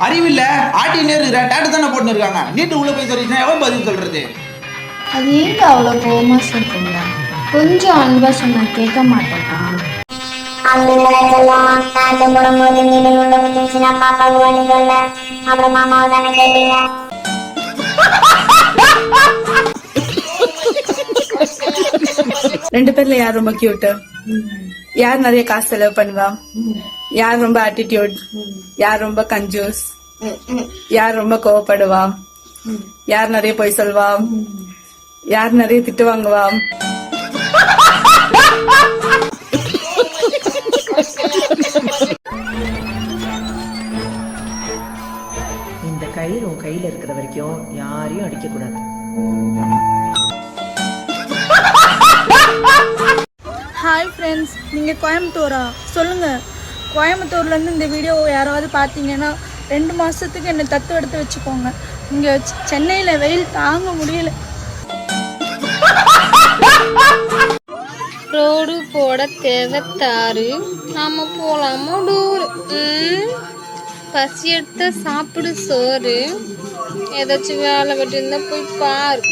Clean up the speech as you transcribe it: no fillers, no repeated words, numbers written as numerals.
அறிவில்ல ஆட்டினே இருக்கிற டேட்டு தானே போட்டுன்னு இருக்காங்க. நீட்டு உள்ள போய் சொல்லிச்சுன்னா எவன் பதில் சொல்றது? அது ஏங்க அவ்வளோ கோவமா சொல்றீங்க? கொஞ்சம் அன்பா சொன்னா கேட்க மாட்டேனா? ரெண்டு பேர்ல யார் ரொம்ப கியூட்? யார் நிறைய காசு செலவு பண்ணுவா? யார் ரொம்ப ஆட்டிடியூட்? யார் ரொம்ப கஞ்சூஸ்? யார் ரொம்ப கோவப்படுவா? யார் நிறைய பொய் சொல்வா? யார் நிறைய திட்டு வாங்குவா? இந்த கயிறு உன் கையில இருக்கிற வரைக்கும் யாரையும் அடிக்க கூடாது. ஹாய் ஃப்ரெண்ட்ஸ், நீங்கள் கோயம்புத்தூரா? சொல்லுங்கள். கோயம்புத்தூர்லேருந்து இந்த வீடியோ யாராவது பார்த்தீங்கன்னா 2 மாதத்துக்கு என்னை தத்து எடுத்து வச்சுக்கோங்க. இங்கே சென்னையில் வெயில் தாங்க முடியல. ரோடு போட தேவைத்தாரு, நாம போலாமா டூர்? பசி எடுத்த சாப்பிடு சோறு, ஏதாச்சும் வேலை வெட்டி இருந்தா போய் பாரு.